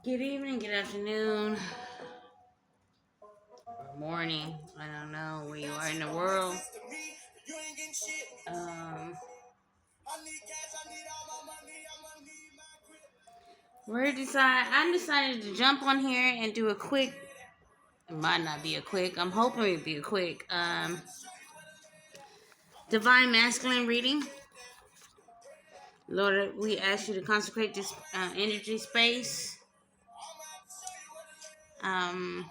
Good evening, good afternoon, or morning. I don't know where you are in the world. Um, I decided to jump on here and do a quick. It might not be a quick. I'm hoping it'd be a quick. Divine masculine reading. Lord, we ask you to consecrate this energy space. Um,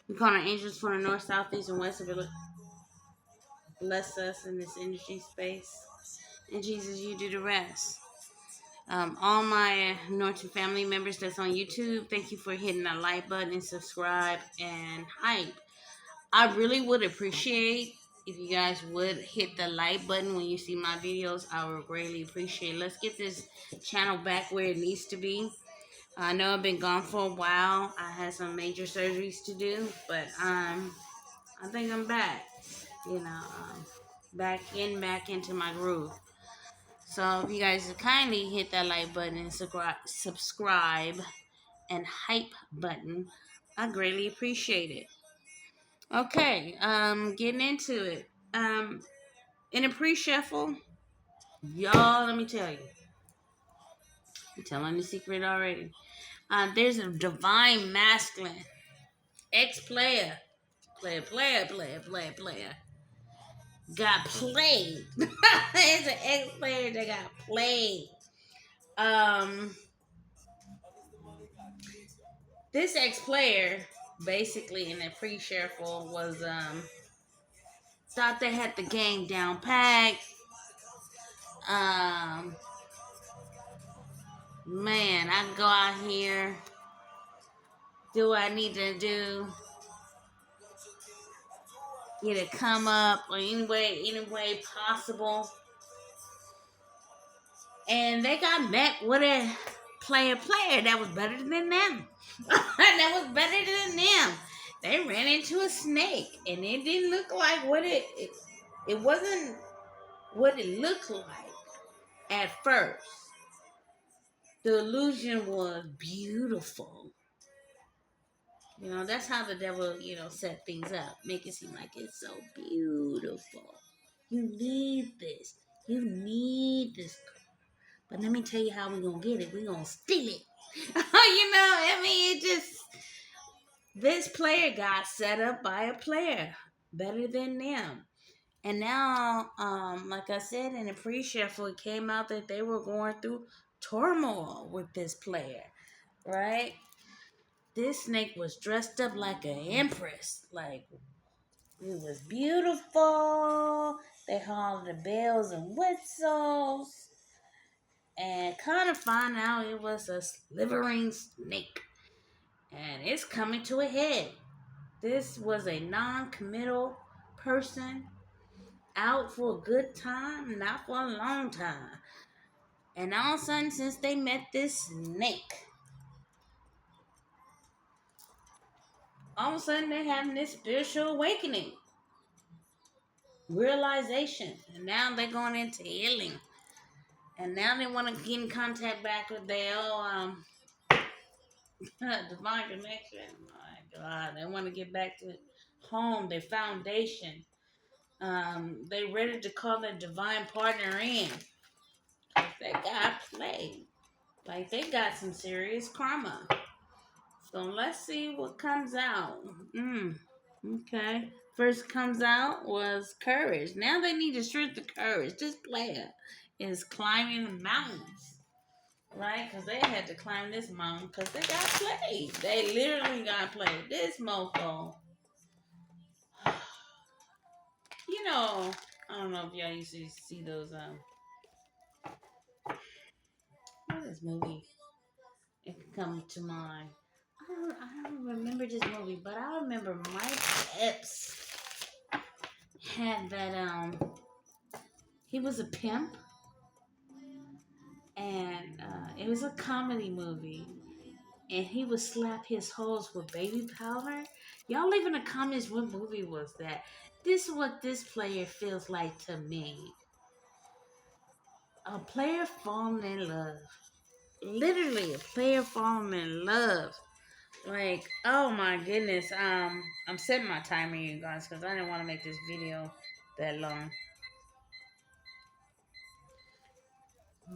we call on angels from the north, south, east, and west to bless us in this energy space. And Jesus, you do the rest. All my Norton family members that's on YouTube, thank you for hitting that like button and subscribe and hype. I really would appreciate if you guys would hit the like button when you see my videos. I would greatly appreciate it. Let's get this channel back where it needs to be. I know I've been gone for a while. I had some major surgeries to do, but I think I'm back. You know, back into my groove. So if you guys kindly hit that like button and subscribe and hype button, I greatly appreciate it. Okay, getting into it. In a pre-shuffle, y'all, let me tell you. I'm telling the secret already. There's a divine masculine ex-player, player, got played. It's an ex-player that got played. Um, this ex-player, basically in a pre-shuffle, was thought they had the game down pat. Um, Man, I can go out here, do what I need to do, get it come up or any way possible. And they got met with a player that was better than them. That was better than them. They ran into a snake, and it didn't look like what it wasn't what it looked like at first. The illusion was beautiful. You know, that's how the devil, set things up. Make it seem like it's so beautiful. You need this. You need this. But let me tell you how we're going to get it. We're going to steal it. This player got set up by a player better than them. And now, like I said in the pre-shuffle, it came out that they were going through turmoil with this player, right? This snake was dressed up like an empress. Like, it was beautiful. They hauled the bells and whistles. And kind of find out it was a slithering snake. And it's coming to a head. This was a non-committal person out for a good time, not for a long time. And all of a sudden, since they met this snake, all of a sudden they're having this spiritual awakening, realization, and now they're going into healing. And now they want to get in contact back with their divine connection. My God, they want to get back to home, their foundation. They ready to call their divine partner in. They got played. Like, they got some serious karma. So let's see what comes out. Okay. First comes out was courage. Now they need to strength the courage. This player is climbing the mountains. Right? Because they had to climb this mountain because they got played. They literally got played. This mofo. I don't know if y'all used to see those, what is this movie? It can come to mind. I don't remember this movie, but I remember Mike Epps had that, he was a pimp, and it was a comedy movie, and he would slap his hoes with baby powder. Y'all leave in the comments what movie was that. This is what this player feels like to me. A player falling in love. literally a player falling in love. Like, oh my goodness. I'm setting my timer, you guys, because I didn't want to make this video that long.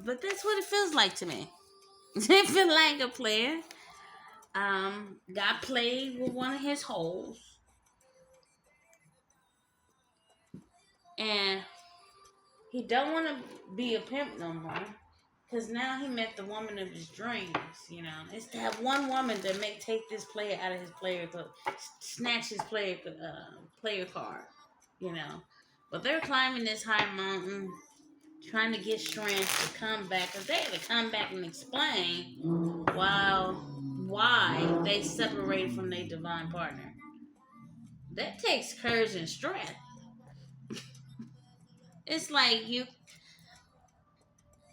But that's what it feels like to me. It feels like a player got played with one of his holes, and he don't want to be a pimp no more. Because now he met the woman of his dreams, you know. It's to have one woman that may take this player out of his player club, snatch his player card, you know. But they're climbing this high mountain, trying to get strength to come back. Because they had to come back and explain why they separated from their divine partner. That takes courage and strength. It's like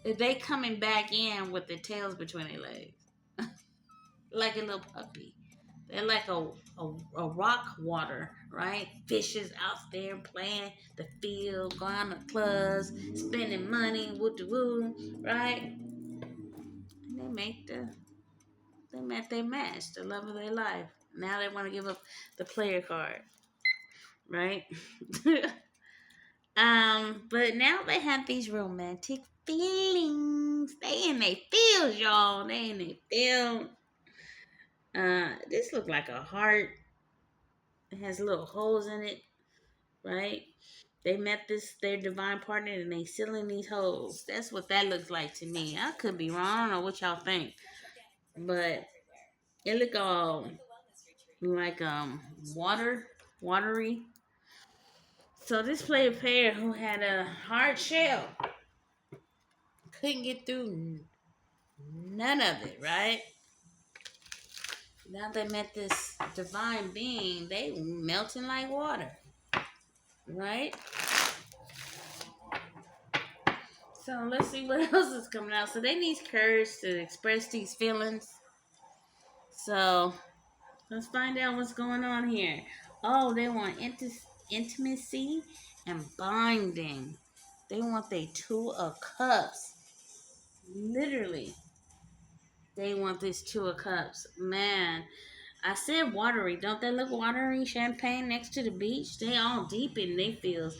they coming back in with their tails between their legs. Like a little puppy. They're like a rock water, right? Fishes out there playing the field, going to clubs, spending money, woo de woo, right? And they met their match, the love of their life. Now they want to give up the player card, right? But now they have these romantic feelings. They in their feels, y'all. They in their feels. This look like a heart. It has little holes in it, right? They met their divine partner and they sealing these holes. That's what that looks like to me. I could be wrong. I don't know what y'all think. But it look all like watery. So this player pair who had a hard shell couldn't get through none of it, right? Now they met this divine being, they melting like water, right? So let's see what else is coming out. So they need courage to express these feelings. So let's find out what's going on here. Oh, they want intimacy and binding. They want their two of cups. Literally, they want this two of cups. Man, I said watery. Don't they look watery? Champagne next to the beach. They all deep in their feels.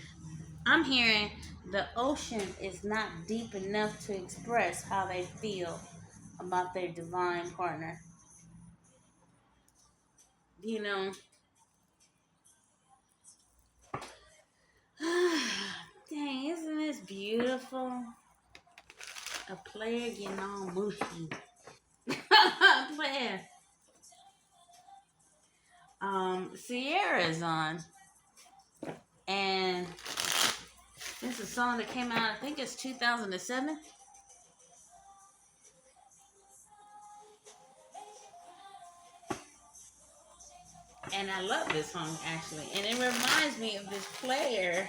I'm hearing the ocean is not deep enough to express how they feel about their divine partner. You know, dang, isn't this beautiful? A player getting all mushy. A player. Sierra's on. And this is a song that came out, I think it's 2007. And I love this song, actually. And it reminds me of this player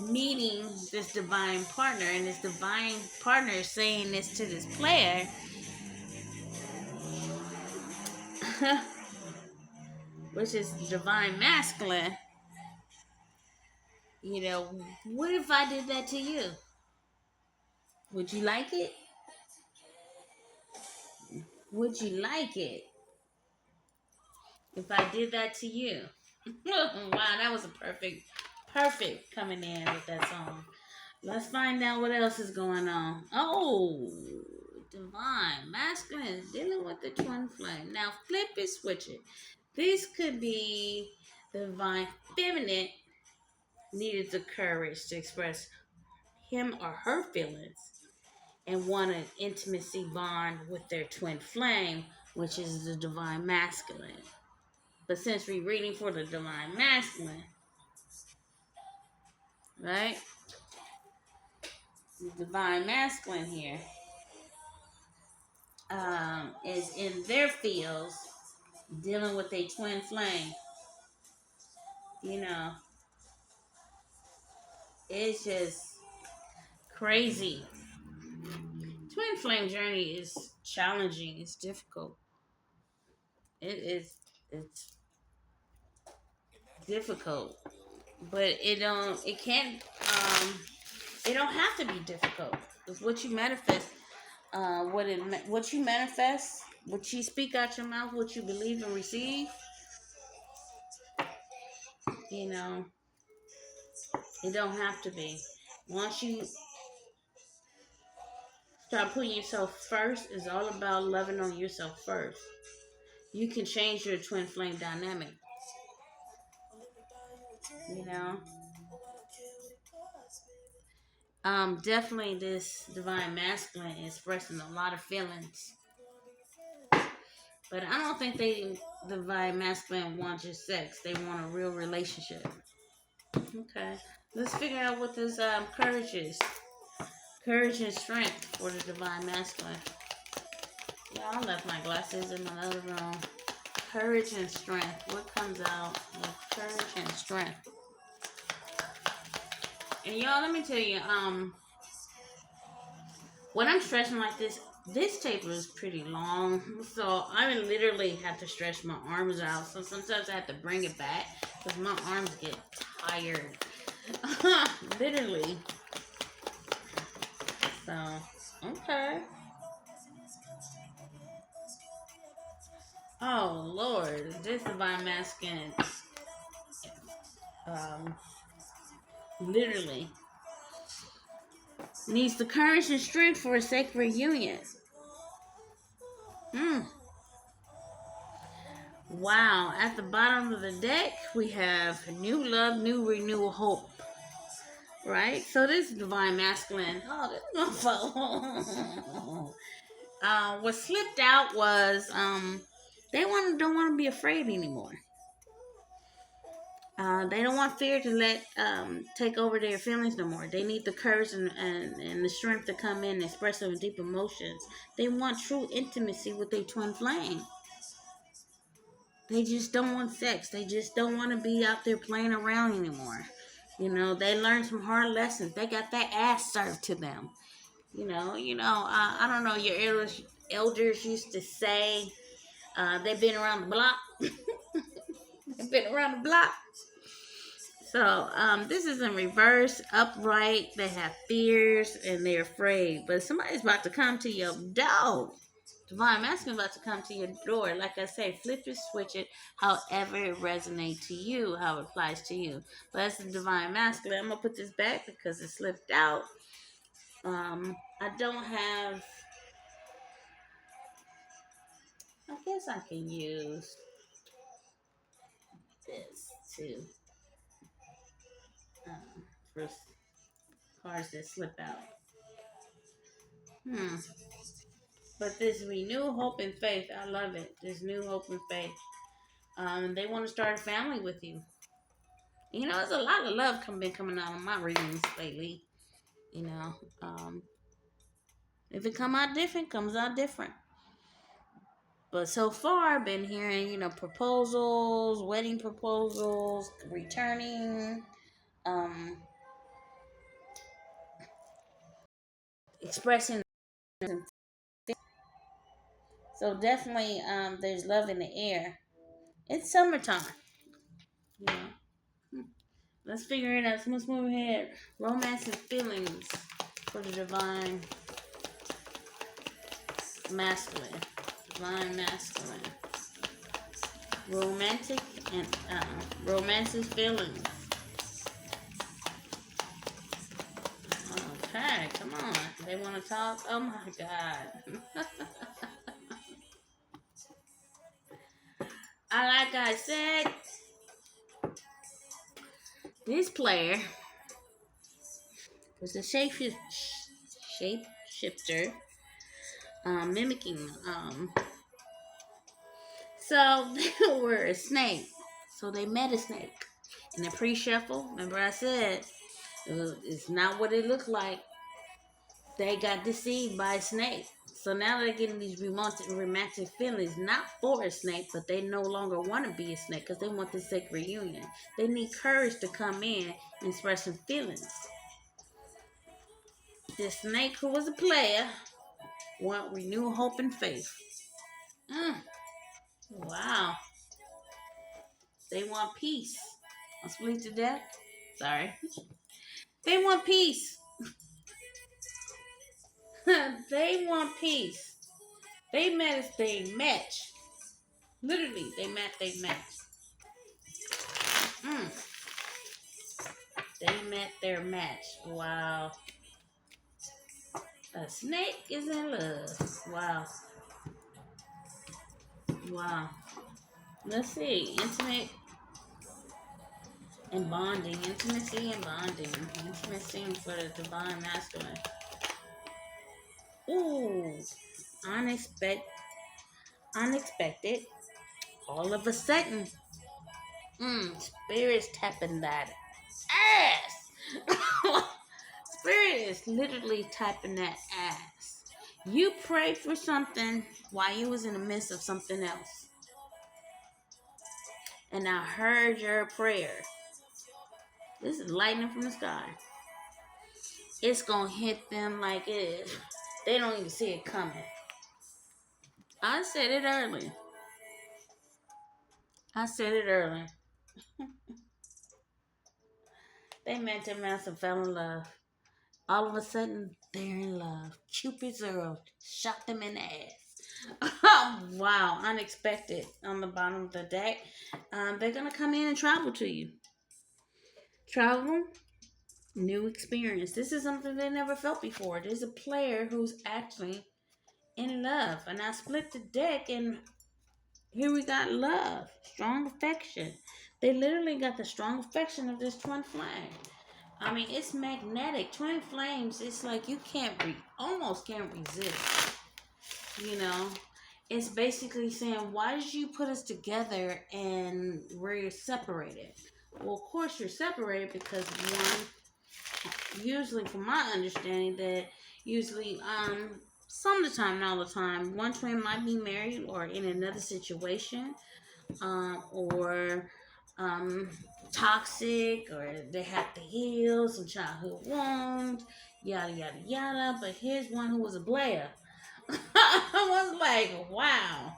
meeting this divine partner. And this divine partner is saying this to this player. Which is divine masculine. You know, what if I did that to you? Would you like it? Would you like it if I did that to you? Wow, that was a perfect coming in with that song. Let's find out what else is going on. Oh, divine masculine dealing with the twin flame. Now flip it, switch it. This could be the divine feminine needed the courage to express him or her feelings and want an intimacy bond with their twin flame, which is the divine masculine. But since we're reading for the divine masculine, right? The divine masculine here is in their fields dealing with a twin flame. You know, it's just crazy. Twin flame journey is challenging. It's difficult. It's difficult, but it don't have to be difficult. Because what you manifest, what you manifest, what you speak out your mouth, what you believe and receive, you know, it don't have to be. Once you start putting yourself first, it's all about loving on yourself first. You can change your twin flame dynamic. You know, definitely this divine masculine is expressing a lot of feelings, but I don't think the divine masculine want just sex. They want a real relationship. Okay, let's figure out what this courage is. Courage and strength for the divine masculine. Yeah, I left my glasses in my other room. Courage and strength. What comes out with courage and strength? And y'all, let me tell you, when I'm stretching like this taper is pretty long, so I literally have to stretch my arms out. So sometimes I have to bring it back because my arms get tired. Literally. So, okay. Oh Lord, this divine masculine, um, literally needs the courage and strength for a sacred union. Hmm. Wow. At the bottom of the deck, we have new love, new renewal, hope. Right? So this divine masculine. Oh, this motherfucker. What slipped out was they don't want to be afraid anymore. They don't want fear to let take over their feelings no more. They need the courage and the strength to come in and express some deep emotions. They want true intimacy with their twin flame. They just don't want sex. They just don't want to be out there playing around anymore. You know, they learned some hard lessons. They got that ass served to them. I don't know. Your elders used to say they've been around the block. They've been around the block. So this is in reverse, upright. They have fears and they're afraid. But somebody's about to come to your door. Divine masculine about to come to your door. Like I say, flip it, switch it, however it resonates to you, how it applies to you. But that's the divine masculine. I'm gonna put this back because it slipped out. I don't have. I guess I can use this too for cards that slip out. Hmm. But this renewed hope and faith, I love it. This new hope and faith. They want to start a family with you. You know, there's a lot of love been coming out of my readings lately. You know, if it comes out different. But so far, I've been hearing, proposals, wedding proposals, returning, um, expressing. So definitely, there's love in the air. It's summertime. You know. Let's figure it out. So let's move ahead. Romance and feelings for the divine masculine. Divine masculine. Romantic and romantic feelings. Okay, come on. They want to talk? Oh my God. Like I said, this player was a shapeshifter, mimicking. So they were a snake. So they met a snake. In the pre-shuffle, remember I said, it's not what it looked like. They got deceived by a snake. So now they're getting these romantic feelings, not for a snake, but they no longer want to be a snake because they want this sacred union. They need courage to come in and express some feelings. The snake, who was a player, want renewed hope and faith. Wow. They want peace. I'll split to death. Sorry. They want peace. They want peace. They met as they match. Literally, they met, they match. Mm. They met their match. Wow. A snake is in love. Wow. Wow. Let's see. Intimate and bonding. Intimacy and bonding. Intimacy for the divine masculine. Ooh. Unexpected. Unexpected. All of a sudden. Spirit's tapping that ass. Spirit is literally tapping that ass. You prayed for something while you was in the midst of something else. And I heard your prayer. This is lightning from the sky. It's going to hit them like it is. They don't even see it coming. I said it early. I said it early. They met their master and fell in love. All of a sudden, they're in love. Cupid's arrow shot them in the ass. Oh, wow. Unexpected on the bottom of the deck. They're going to come in and travel to you. Travel, new experience. This is something they never felt before. There's a player who's actually in love. And I split the deck, and here we got love, strong affection. They literally got the strong affection of this twin flame. I mean, it's magnetic. Twin flames, it's like you almost can't resist. You know, it's basically saying, why did you put us together and we're separated? Well, of course you're separated because one, usually from my understanding, that usually, some of the time, not all the time, one twin might be married or in another situation, or toxic, or they have to heal some childhood wounds, yada yada yada. But here's one who was a player. I was like, wow.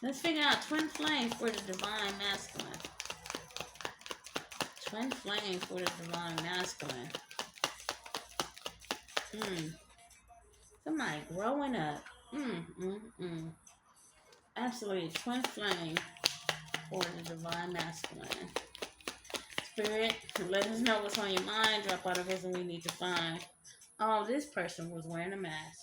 Let's figure out twin flame for the divine masculine. Twin flame for the divine masculine. Somebody growing up. Absolutely, twin flame for the divine masculine. Spirit, let us know what's on your mind. Drop out of us and we need to find. Oh, this person was wearing a mask.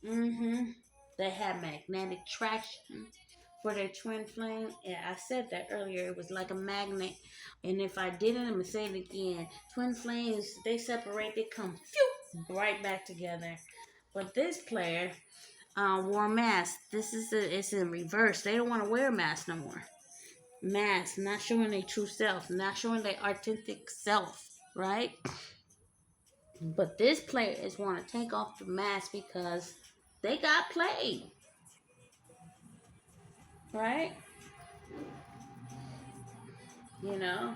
They had magnetic traction for their twin flame. And I said that earlier. It was like a magnet. And if I didn't, I'm going to say it again. Twin flames, they separate. They come right back together. But this player wore a mask. It's in reverse. They don't want to wear a mask no more. Mask, not showing their true self, not showing their authentic self, right? But this player is want to take off the mask because they got played, right? You know,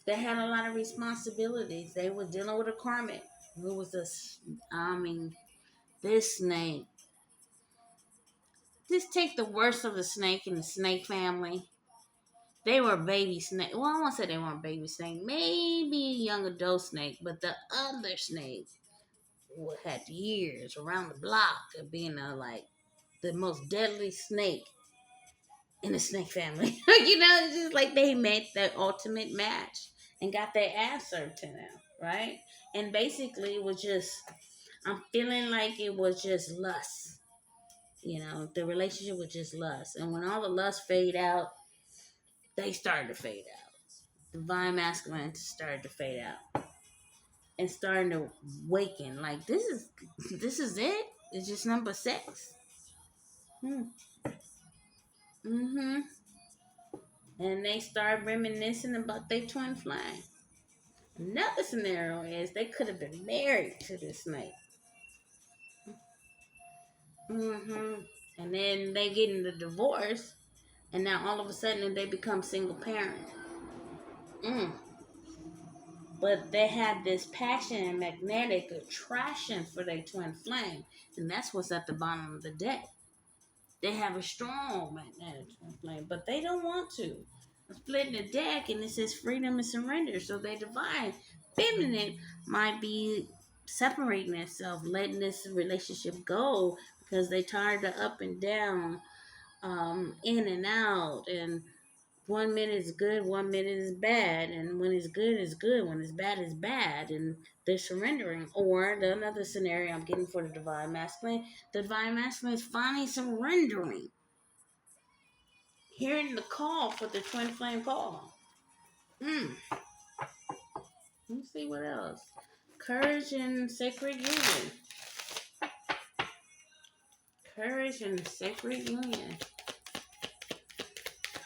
they had a lot of responsibilities. They were dealing with a karmic. It was this snake. Just take the worst of the snake in the snake family. They were baby snake. Well, I won't say they weren't baby snake. Maybe a young adult snake. But the other snake had years around the block of being the most deadly snake in the snake family. You know, it's just like they made the ultimate match and got their ass served to them, right? And basically it was just, I'm feeling like it was just lust. You know, the relationship was just lust. And when all the lust fade out, they started to fade out. Divine masculine started to fade out. And starting to waken. Like this is it? It's just number 6. Mm-hmm. And they start reminiscing about their twin flame. Another scenario is they could have been married to this snake. And then they get in the divorce, and now all of a sudden they become single parent. But they have this passion and magnetic attraction for their twin flame, and that's what's at the bottom of the deck. They have a strong magnetic twin flame, but they don't want to. splitting the deck, and it says freedom and surrender. So their divine feminine might be separating themselves, letting this relationship go because they tired of up and down, in and out, and 1 minute is good, 1 minute is bad, and when it's good, it's good. When it's bad, it's bad, and they're surrendering. Or the another scenario I'm getting for the divine masculine is finally surrendering, hearing the call for the twin flame call. Let's see what else. Courage and sacred union. Courage and sacred union.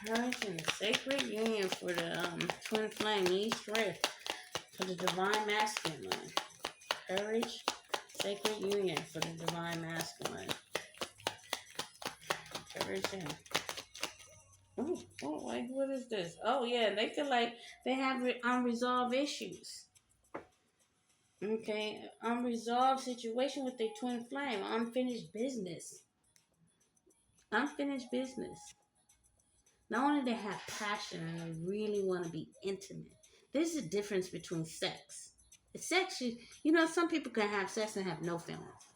Courage and sacred union for the twin flame. Need strength for the divine masculine. Courage, sacred union for the divine masculine. Courage and wait, what is this? Oh yeah, they feel like they have unresolved issues. Okay, unresolved situation with their twin flame, unfinished business. Unfinished business. Not only they have passion and they really want to be intimate. There's a difference between sex. Sex, some people can have sex and have no feelings.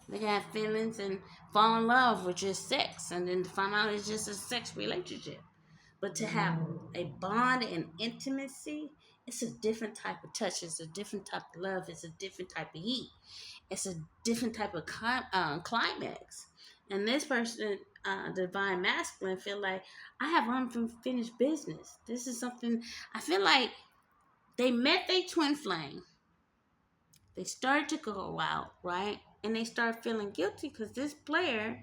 They can have feelings and fall in love with just sex, and then find out it's just a sex relationship. But to have a bond and intimacy, it's a different type of touch. It's a different type of love. It's a different type of heat. It's a different type of climax. And this person, divine masculine, feel like I have unfinished business. This is something I feel like they met their twin flame. They started to go out, right? And they start feeling guilty because this player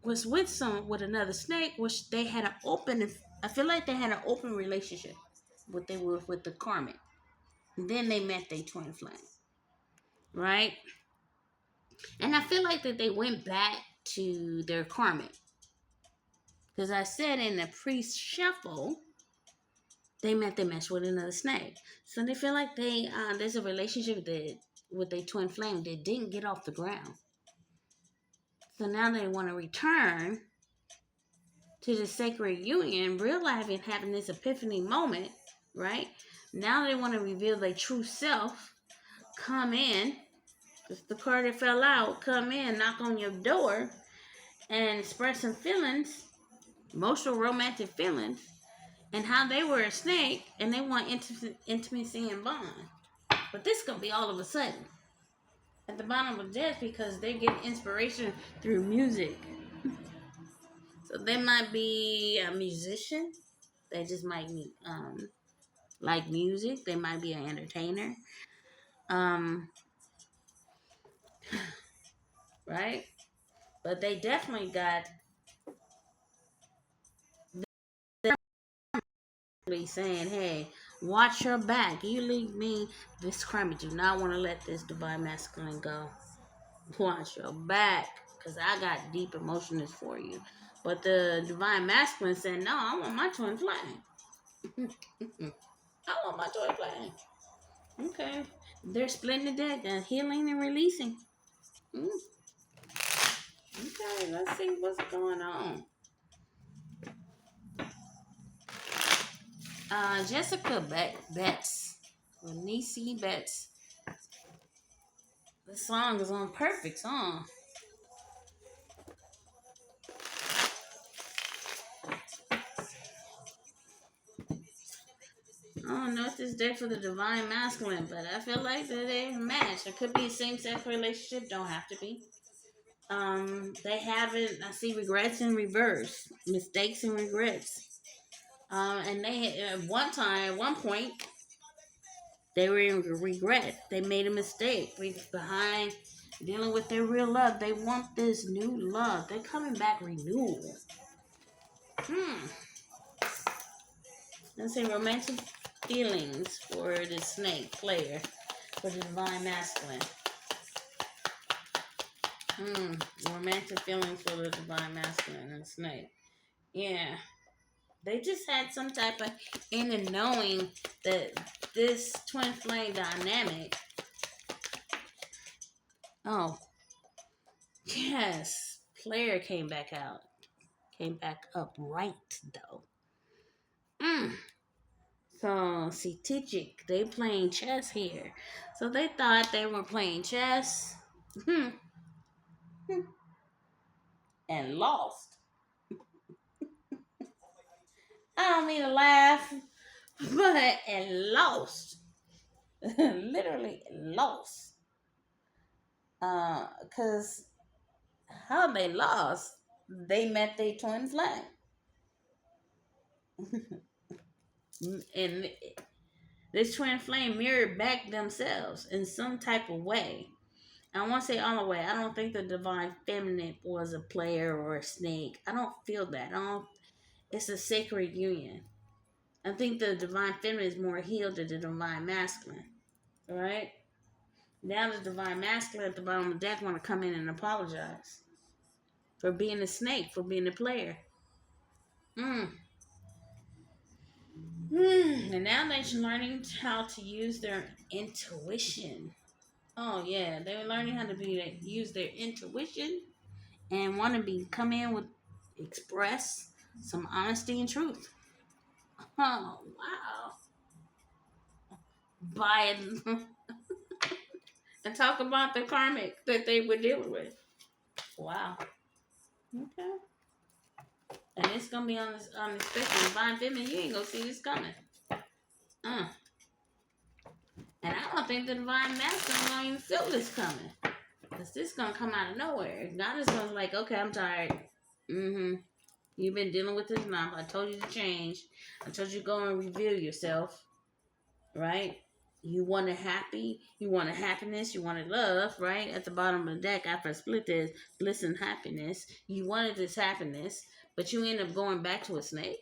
was with another snake, which they had an open. I feel like they had an open relationship. What they were with the karmic. And then they met their twin flame, right? And I feel like that they went back to their karmic. Because I said in the pre-shuffle, they meshed with another snake. So they feel like there's a relationship with their twin flame that didn't get off the ground. So now they want to return to the sacred union, realizing having this epiphany moment, right? Now they want to reveal their true self, come in, because the card that fell out, come in, knock on your door, and express some feelings, emotional, romantic feelings, and how they were a snake and they want intimacy and bond. But this is going to be all of a sudden at the bottom of the deck because they're getting inspiration through music. So they might be a musician. They just might be, like music. They might be an entertainer. Right? But they definitely got saying, hey, watch your back. You leave me this crummy. Do not want to let this divine masculine go. Watch your back. Because I got deep emotions for you. But the divine masculine said, no, I want my twin flame. I want my twin flame. Okay. They're splitting the deck and healing and releasing. Okay, let's see what's going on. Jessica Betts. Nisi Betts. The song is on perfect song. I don't know if this deck for the divine masculine, but I feel like that they match. It could be a same-sex relationship. Don't have to be. They haven't. I see regrets in reverse, mistakes and regrets. And they at one point, they were in regret. They made a mistake behind dealing with their real love. They want this new love. They're coming back renewal. Let's say romantic feelings for the snake player, for the divine masculine. Romantic feelings for the divine masculine and snake. Yeah. They just had some type of inner knowing that this twin flame dynamic. Oh, yes. Player came back out. Came back up right, though. Mm. So strategic. They playing chess here. So they thought they were playing chess. And lost. I don't mean to laugh, but and lost. Literally lost. Cause how they lost? They met their twin flame. And this twin flame mirrored back themselves in some type of way. I won't say all the way. I don't think the divine feminine was a player or a snake. I don't feel that. I don't. It's a sacred union. I think the divine feminine is more healed than the divine masculine. All right. Now the divine masculine at the bottom of the deck want to come in and apologize for being a snake, for being a player. Mm. And now they're learning how to use their intuition. Oh yeah, they're learning how to use their intuition and want to be come in with express some honesty and truth. Oh wow, by it and talk about the karmic that they were dealing with. Wow. Okay. And it's gonna be on this unexpected divine feminine. You ain't gonna see this coming. Uh. And I don't think the divine masculine gonna even feel this coming. Cause this gonna come out of nowhere. God is gonna like, okay, I'm tired. Mm-hmm. You've been dealing with this now. I told you to change. I told you to go and reveal yourself. Right? You wanted happy. You wanted happiness. You wanted love. Right? At the bottom of the deck, after I split this, bliss and happiness. You wanted this happiness, but you end up going back to a snake.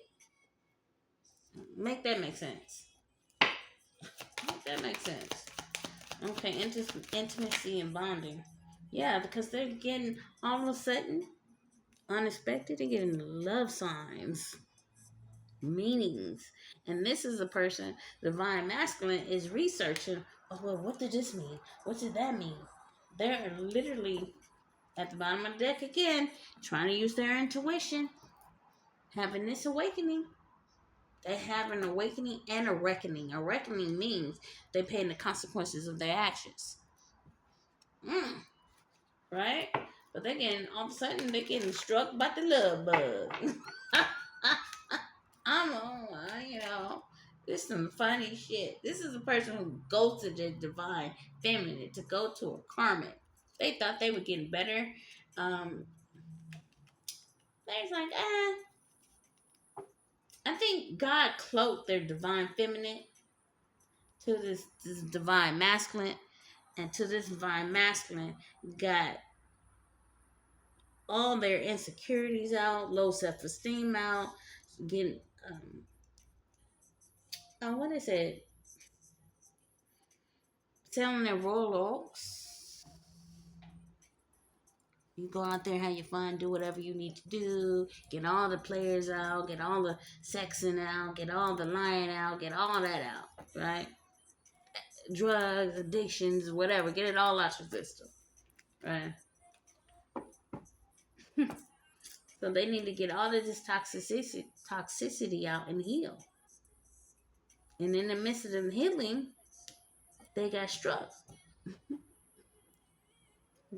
Make that make sense. Make that make sense. Okay, intimacy and bonding. Yeah, because they're getting all of a sudden unexpected. They're getting love signs, meanings, and this is a person. Divine masculine is researching. Oh well, what did this mean? What did that mean? They're literally at the bottom of the deck again, trying to use their intuition, having this awakening. They have an awakening and a reckoning. A reckoning means they're paying the consequences of their actions. Right? But they're getting, all of a sudden, they're getting struck by the love bug. I'm on, this is some funny shit. This is a person who goes to the divine feminine to go to a karmic. They thought they were getting better. They're like, I think God cloaked their divine feminine to this divine masculine, and to this divine masculine got all their insecurities out, low self-esteem out, getting what is it? Telling their royal oaks. You go out there, have your fun, do whatever you need to do, get all the players out, get all the sexing out, get all the lying out, get all that out, right? Drugs, addictions, whatever, get it all out your system, right? So they need to get all of this toxicity out and heal. And in the midst of them healing, they got struck.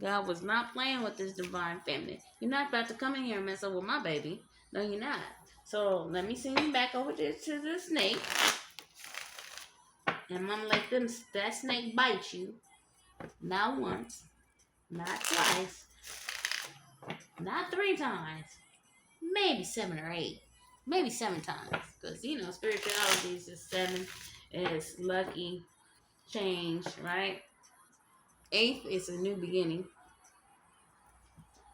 God was not playing with this divine feminine. You're not about to come in here and mess up with my baby. No, you're not. So let me send you back over there to the snake. And I'm gonna let that snake bite you. Not once, not twice, not 3 times, maybe 7 or 8. Maybe 7 times. Because spirituality is just 7. It's lucky, change, right? 8th is a new beginning.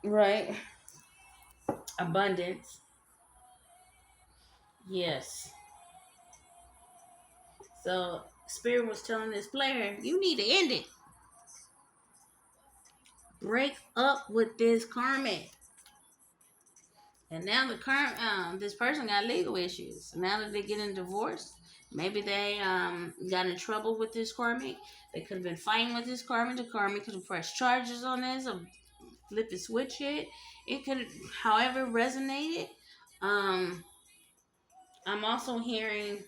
Right? Abundance. Yes. So Spirit was telling this player, you need to end it. Break up with this karmic. And now this person got legal issues. Now that they're getting divorced, maybe they got in trouble with this karmic. They could have been fighting with this karmic. The karmic could have pressed charges on this or flipped the switch it. It could have, however, resonated. I'm also hearing,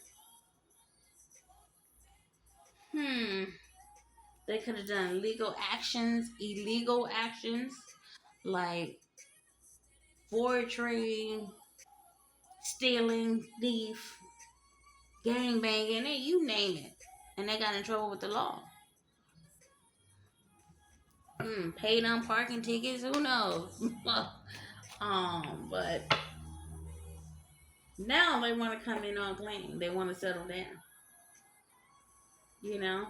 they could have done legal actions, illegal actions, like forgery, stealing, thief, gang banging, and you name it. And they got in trouble with the law. Paid on parking tickets, who knows? But now they want to come in on clean. They want to settle down. You know?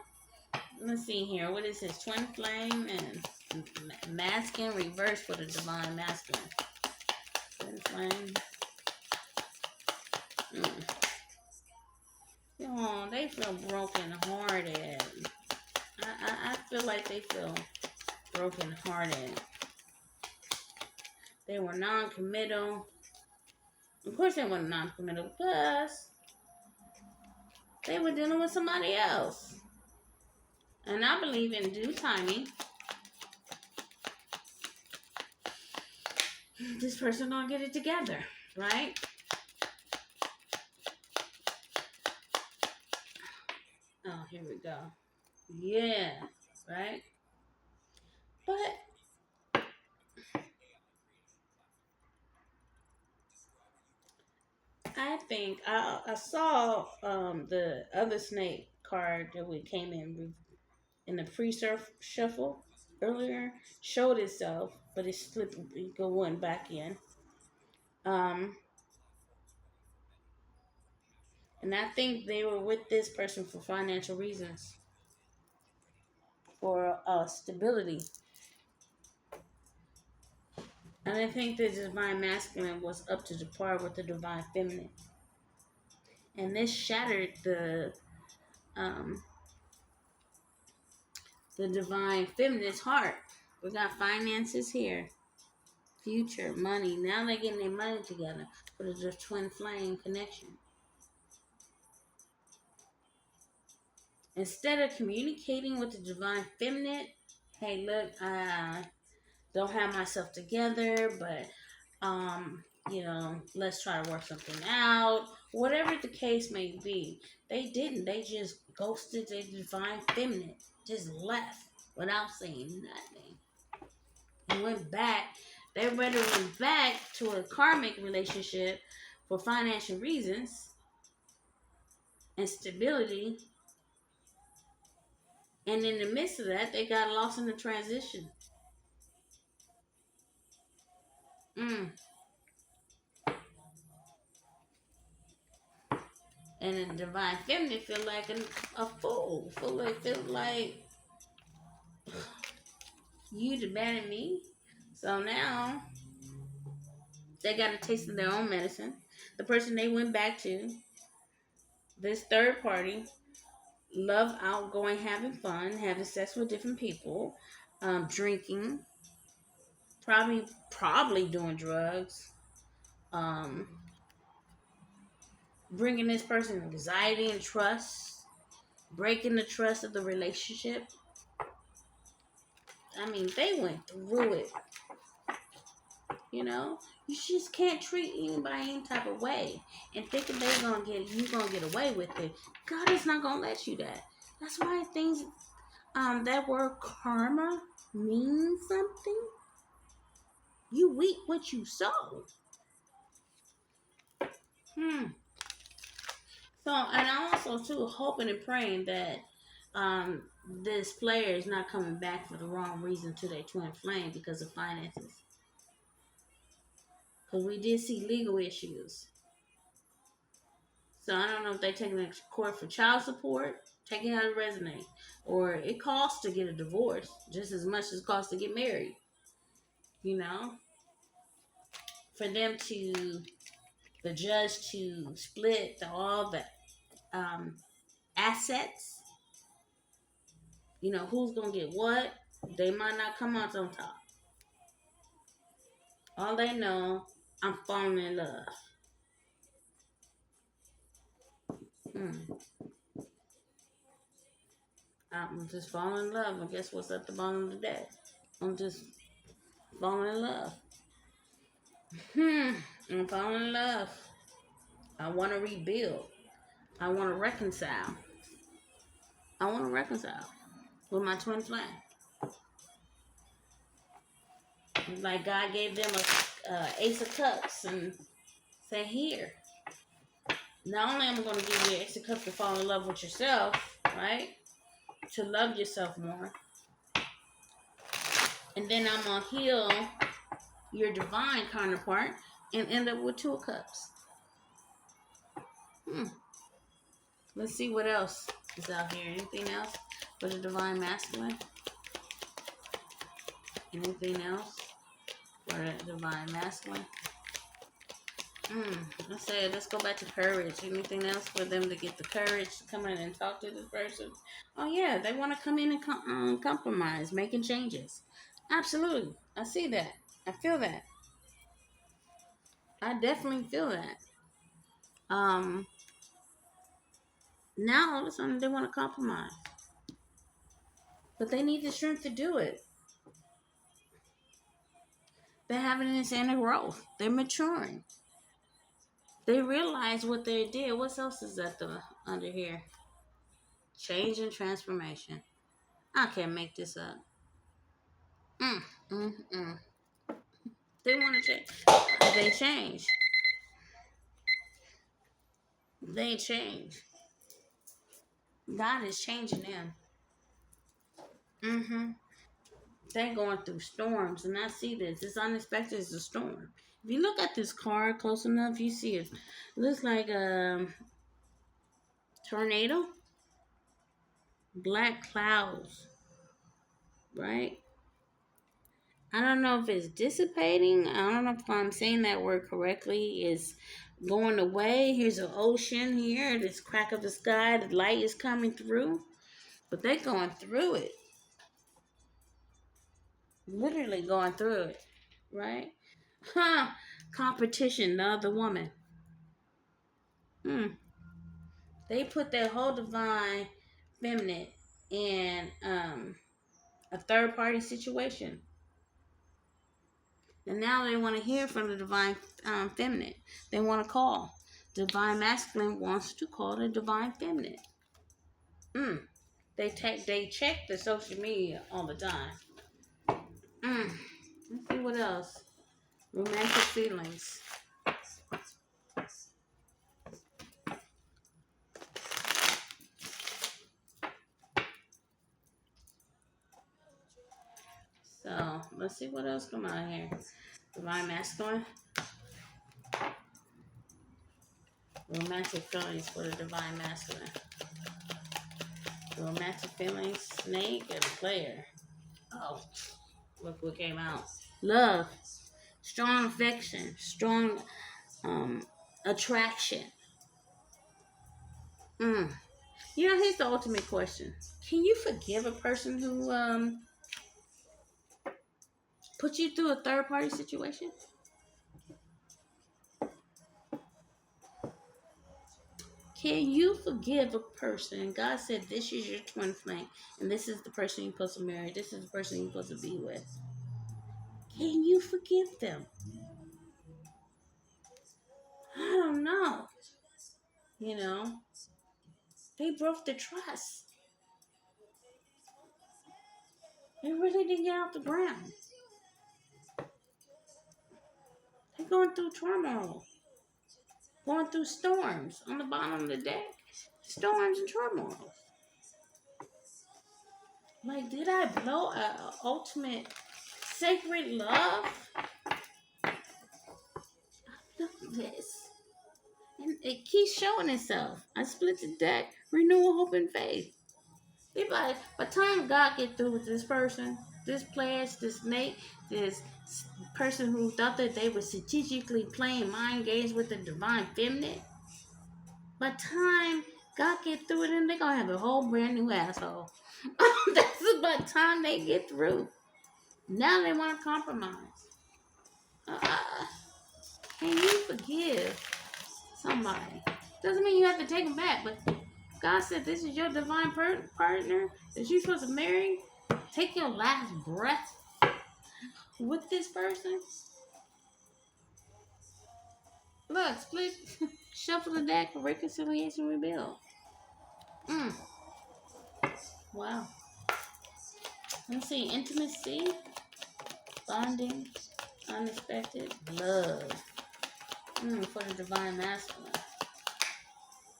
Let's see here. What is his twin flame and masculine reverse for the divine masculine? Twin flame. Oh, they feel broken hearted. I feel like they feel broken hearted. They were non-committal. Of course they weren't non-committal because they were dealing with somebody else. And I believe in due timing, this person gonna get it together, right? Oh, here we go. Yeah, right? But I think I saw the other snake card that we came in the pre-surf shuffle earlier showed itself, but it slipped going back in. And I think they were with this person for financial reasons, for stability. And I think the divine masculine was up to par with the divine feminine. And this shattered the divine feminine's heart. We got finances here, future, money. Now they're getting their money together for the twin flame connection. Instead of communicating with the divine feminine, hey, look, I don't have myself together, but let's try to work something out. Whatever the case may be, they didn't. They just ghosted their divine feminine, just left without saying nothing. And went back. They rather went back to a karmic relationship for financial reasons and stability. And in the midst of that, they got lost in the transition. And the divine feminine feel like a fool. Feel like you abandoned me. So now they got a taste of their own medicine. The person they went back to, this third party, love outgoing, having fun, having sex with different people, drinking, probably doing drugs, bringing this person anxiety and trust, breaking the trust of the relationship. I mean, they went through it. You know, you just can't treat anybody any type of way and thinking you gonna get away with it. God is not gonna let you that. That's why things that word karma means something. You reap what you sow. So, and I'm also too hoping and praying that this player is not coming back for the wrong reason to their twin flame because of finances. Because we did see legal issues. So I don't know if they're taking it to court for child support, taking out a resonate, or it costs to get a divorce just as much as it costs to get married. You know, for them to, the judge to split all the assets. You know, who's gonna get what? They might not come out on top. All they know, I'm falling in love. I'm just falling in love. And guess what's at the bottom of the day? I'm just falling in love. I'm falling in love. I want to rebuild. I want to reconcile. I want to reconcile with my twin flame. It's like God gave them a Ace of Cups and say, here. Not only am I going to give you an Ace of Cups to fall in love with yourself, right? To love yourself more. And then I'm going to heal your divine counterpart and end up with 2 of Cups. Let's see what else is out here. Anything else for the divine masculine? Anything else for the divine masculine? Let's go back to courage. Anything else for them to get the courage to come in and talk to this person? Oh yeah, they want to come in and compromise, making changes. Absolutely, I see that. I feel that. I definitely feel that. Now all of a sudden they want to compromise, but they need the strength to do it. They're having this inner growth. They're maturing. They realize what they did. What else is that under here? Change and transformation. I can't make this up. They want to change. They change. They change. God is changing them. They're going through storms, and I see this. It's unexpected as a storm. If you look at this card close enough, you see it. It looks like a tornado. Black clouds, right? I don't know if it's dissipating. I don't know if I'm saying that word correctly. It's going away. Here's an ocean here. This crack of the sky. The light is coming through. But they're going through it. Literally going through it. Right? Competition, the other woman. They put their whole divine feminine in a third party situation. And now they want to hear from the divine feminine. They want to call. Divine masculine wants to call the divine feminine. They check the social media all the time. Let's see what else. Romantic feelings. So let's see what else come out here. Divine masculine. Romantic feelings for the divine masculine. Romantic feelings, snake and player. Oh, look what came out. Love. Strong affection. Strong attraction. You know, here's the ultimate question. Can you forgive a person who put you through a third party situation? Can you forgive a person? God said this is your twin flame, and this is the person you're supposed to marry. This is the person you're supposed to be with. Can you forgive them? I don't know. You know, they broke the trust. They really didn't get off the ground. They're going through turmoil, going through storms on the bottom of the deck. Storms and turmoil. Like, did I blow a ultimate sacred love? Look at this. And it keeps showing itself. I split the deck, renewal, hope, and faith. By the time God get through with this person, this pledge, this snake, this person who thought that they were strategically playing mind games with the divine feminine, by the time God get through with them, they're going to have a whole brand new asshole. That's by the time they get through. Now they want to compromise. Can you forgive somebody? Doesn't mean you have to take them back, but God said this is your divine partner that you're supposed to marry. Take your last breath with this person. Look, split Shuffle the deck for reconciliation rebuild. Wow. Let's see. Intimacy, bonding, unexpected, love. For the divine masculine.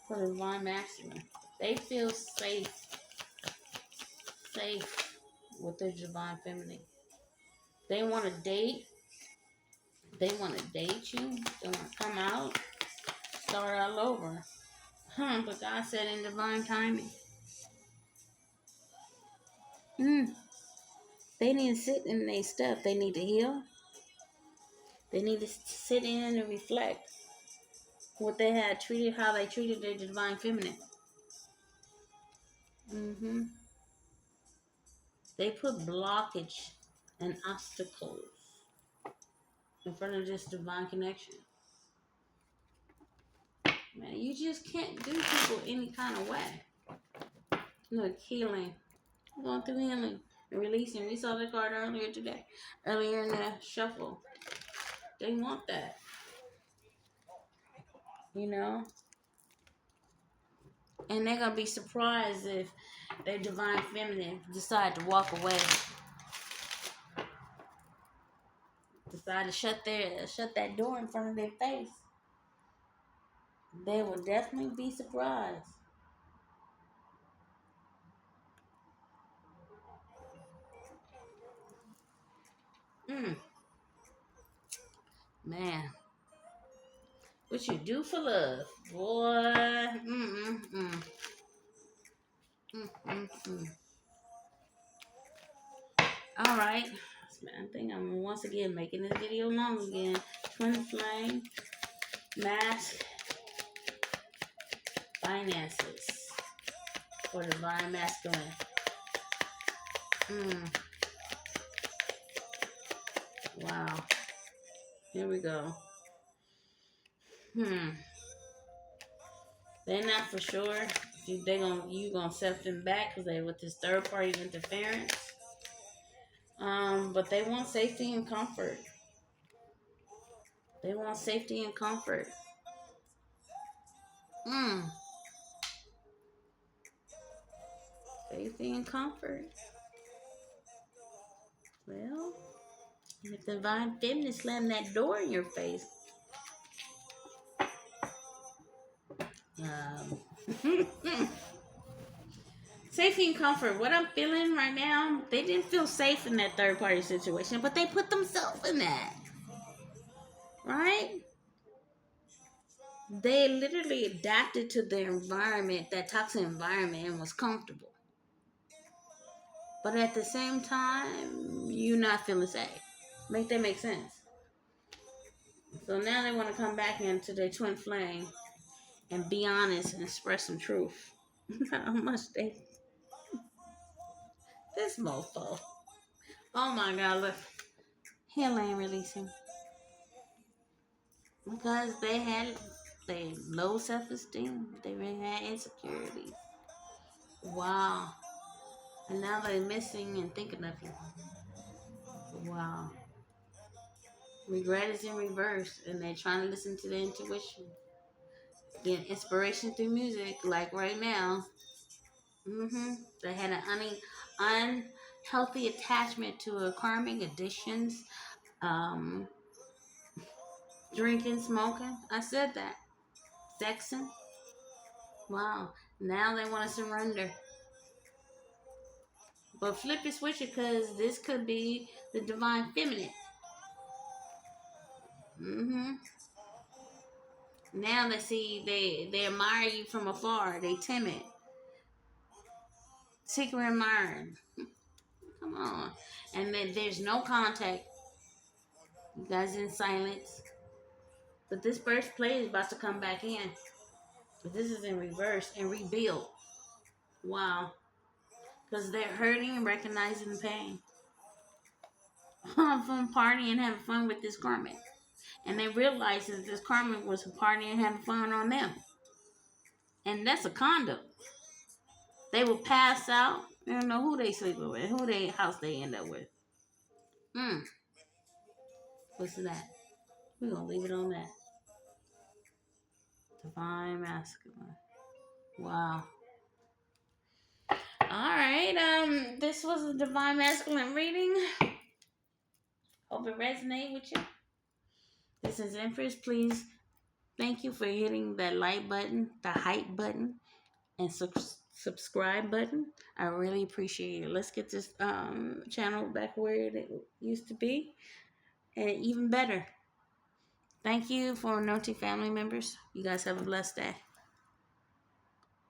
For the divine masculine. They feel safe with their divine feminine. They want to date. They want to date you. They want to come out, start all over. But God said in divine timing. They need to sit in their stuff. They need to heal. They need to sit in and reflect what they had treated, how they treated their divine feminine. They put blockage and obstacles in front of this divine connection. Man, you just can't do people any kind of way. Look, healing. Going through healing and releasing. We saw the card earlier today. Earlier in the shuffle. They want that. You know? And they're going to be surprised if their divine feminine decide to walk away. Decide to shut that door in front of their face. They will definitely be surprised. Man. What you do for love, boy. All right. I think I'm once again making this video long again. Twin flame, mask, finances for divine masculine. Wow. Here we go. They're not for sure. You gonna set them back because they with this third party interference. But they want safety and comfort. They want safety and comfort. Safety and comfort. Well, if the divine feminine slam that door in your face, safety and comfort. What I'm feeling right now, they didn't feel safe in that third party situation, but they put themselves in that. Right? They literally adapted to their environment, that toxic environment, and was comfortable. But at the same time, you're not feeling safe. Make that make sense? So now they want to come back into their twin flame and be honest and express some truth. How much they... This mofo. Oh my God, look. Hell ain't releasing. Because they had low self-esteem. They really had insecurities. Wow. And now they're missing and thinking of you. Wow. Regret is in reverse, and they're trying to listen to their intuition. Get inspiration through music, like right now. They had an unhealthy attachment to a karmic addictions, drinking, smoking. I said that. Sexing. Wow. Now they want to surrender. But flip it, switch it, because this could be the divine feminine. Now they see, they admire you from afar. They timid. Secret admiring. Come on. And then there's no contact. You guys in silence. But this first play is about to come back in. But this is in reverse and rebuild. Wow. Because they're hurting and recognizing the pain. From partying and having fun with this karmic. And they realize that this karmic was partying and having fun on them. And that's a condom. They will pass out. They don't know who they sleeping with, who they house they end up with. What's that? We're gonna leave it on that. Divine masculine. Wow. All right. This was a divine masculine reading. Hope it resonated with you. This is Empress. Please, thank you for hitting that like button, the hype button, and subscribe button. I really appreciate it. Let's get this channel back where it used to be, and even better. Thank you for Noti family members. You guys have a blessed day.